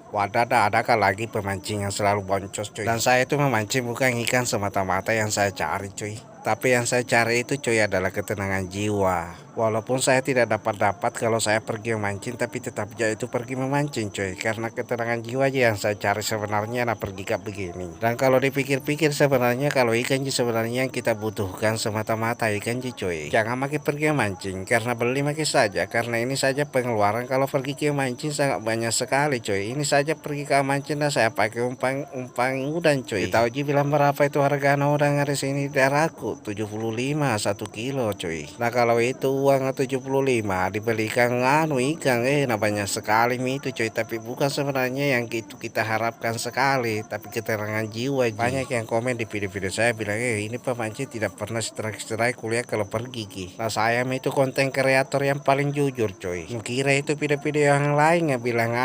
Wadah, adakah lagi pemancing yang selalu boncos cuy? Dan saya itu memancing bukan ikan semata-mata yang saya cari cuy, tapi yang saya cari itu cuy adalah ketenangan jiwa. Walaupun saya tidak dapat kalau saya pergi memancing, tapi tetap aja itu pergi memancing cuy, karena ketenangan jiwa aja yang saya cari sebenarnya. Nah, pergi kayak begini. Dan kalau dipikir-pikir sebenarnya kalau ikan ji sebenarnya yang kita butuhkan semata-mata ikan ji cuy. Jangan makin pergi memancing karena beli makin saja, karena ini saja pengeluaran kalau pergi ke mancing sangat banyak sekali cuy. Ini saja pergi ke mancing dan saya pakai umpan udang cuy. Tahu ji bilang berapa itu harga udang hari sini di daerahku? 75 1 kilo cuy. Nah, kalau itu uang 75 dibelikan ikan nah banyak sekali itu cuy, tapi bukan sebenarnya yang itu kita harapkan sekali, tapi keterangan jiwa ji. Banyak yang komen di video-video saya bilang ini pemancing tidak pernah strike kuliah kalau pergi ki. Nah, saya itu konten kreator yang paling jujur coy. Kira itu video-video yang lain bilang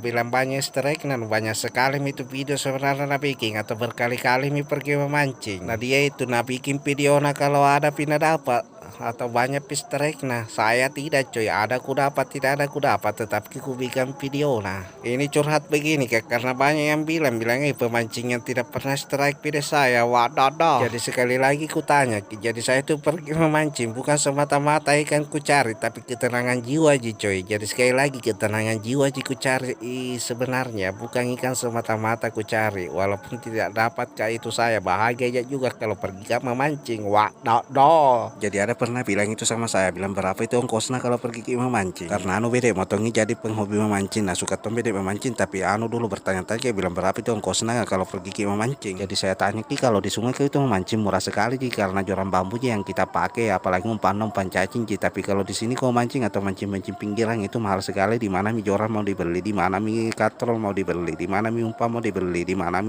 bilang banyak strike, nah banyak sekali itu video sebenarnya bikin atau berkali-kali pergi memancing. Nah, dia itu bikin video kalau ada pindah dapat atau banyak strike. Nah, saya tidak coy, ada ku dapat tidak ada ku dapat, tetapi ku bikin video. Nah, ini curhat begini karena banyak yang bilang pemancing yang tidak pernah strike video saya. Wadah. Jadi sekali lagi ku tanya, jadi saya itu pergi memancing bukan semata-mata ikan ku cari, tapi ketenangan jiwa ji coy. Jadi sekali lagi ketenangan jiwa ji ku cari sebenarnya, bukan ikan semata-mata ku cari. Walaupun tidak dapat kayak itu saya bahagia juga kalau pergi memancing. Wadah. Jadi ada pernah bilang itu sama saya, bilang berapa itu ongkosnya kalau pergi ke memancing, karena beda motongi jadi penghobi memancing. Nah, suka beda memancing, tapi dulu bertanya-tanya bilang berapa itu ongkosnya kalau pergi ke memancing. Jadi saya tanya kalau di sungai itu memancing murah sekali karena joran bambunya yang kita pakai, apalagi umpan cacing tapi kalau di sini kau mancing atau mancing pinggiran itu mahal sekali. Di mana joran mau dibeli, di mana katrol mau dibeli, di mana umpan mau dibeli, di mana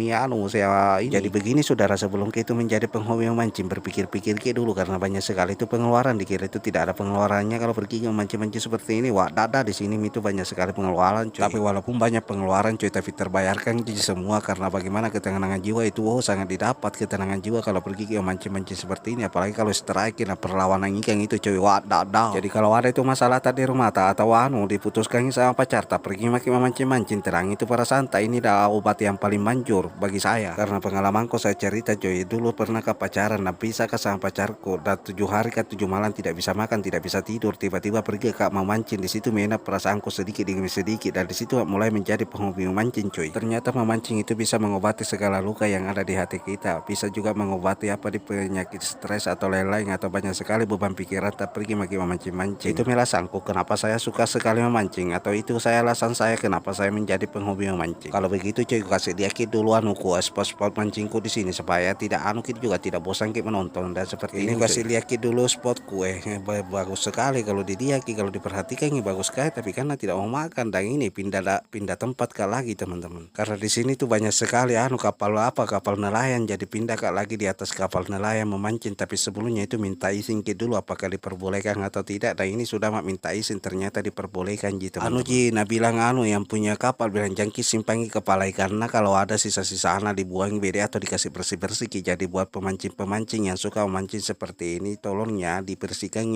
saya ini. Jadi begini saudara, sebelum itu menjadi penghobi memancing, berpikir-pikir dulu, karena banyak sekali itu pengeluaran. Dikira itu tidak ada pengeluarannya kalau pergi memancing-mancing seperti ini. Di sini itu banyak sekali pengeluaran cuy. Tapi walaupun banyak pengeluaran cuy, tapi terbayarkan semua, karena bagaimana ketenangan jiwa itu sangat didapat ketenangan jiwa kalau pergi mancing-mancing seperti ini, apalagi kalau strike. Nah, perlawanan ikan itu cuy. Jadi kalau ada itu masalah tadi rumah atau diputuskan sama pacar tak pergi memancing-mancing, terang itu para santai, ini dah obat yang paling manjur bagi saya. Karena pengalamanku saya cerita cuy, dulu pernah ke pacaran dan bisa sama pacarku, dan 7 hari 7 malam tidak bisa makan, tidak bisa tidur, tiba-tiba pergi memancing. Di situ menap perasaanku sedikit demi sedikit, dan di situ mulai menjadi penghobi memancing cuy. Ternyata memancing itu bisa mengobati segala luka yang ada di hati kita, bisa juga mengobati di penyakit stres atau lain-lain, atau banyak sekali beban pikiran tak pergi memancing-mancing. Itu alasanku kenapa saya suka sekali memancing, atau itu saya alasan saya kenapa saya menjadi penghobi memancing. Kalau begitu cuy, kasih lihat dulu spot-spot mancingku di sini supaya tidak kita juga tidak bosan menonton. Dan seperti ini kasih lihat dulu spotku bagus sekali kalau kalau diperhatikan bagus sekali, tapi karena tidak mau makan, dan ini pindah tempat lagi teman-teman, karena di sini tuh banyak sekali kapal nelayan, jadi pindah lagi di atas kapal nelayan memancing. Tapi sebelumnya itu minta izin dulu apakah diperbolehkan atau tidak, dan ini sudah minta izin, ternyata diperbolehkan gitu teman-teman. Nah, bilang yang punya kapal bilang jangki simpangi kepala ikannya, kalau ada sisa-sisa dibuang beda atau dikasih bersih-bersih. Jadi buat pemancing-pemancing yang suka memancing seperti ini, tolongnya dibersihkan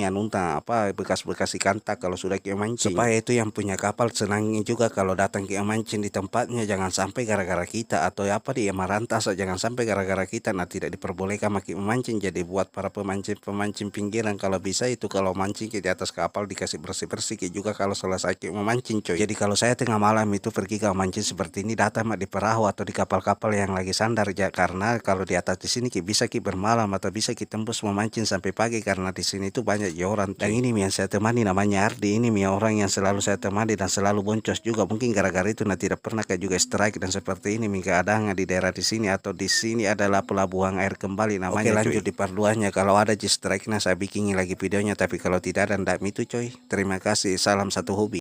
bekas-bekas ikan tak kalau sudah mancing, supaya itu yang punya kapal senangnya juga kalau datang mancing di tempatnya. Jangan sampai gara-gara kita atau dia marantas, jangan sampai gara-gara kita tidak diperbolehkan memancing. Jadi buat para pemancing pinggiran, kalau bisa itu kalau mancing di atas kapal dikasih bersih-bersih juga kalau selesai memancing coy. Jadi kalau saya tengah malam itu pergi mancing seperti ini, datang di perahu atau di kapal-kapal yang lagi sandar karena kalau di atas di sini bisa bermalam atau bisa tembus memancing sampai pagi, karena di sini itu banyak orang. Dan ini yang saya temani namanya Ardi, ini orang yang selalu saya temani dan selalu boncos juga. Mungkin gara-gara itu tidak pernah juga strike dan seperti ini keadaan di daerah di sini, atau di sini adalah pelabuhan air kembali namanya. Oke, lanjut di part 2-nya. Kalau ada strike saya bikin lagi videonya, tapi kalau tidak ada itu coy. Terima kasih, salam satu hobi.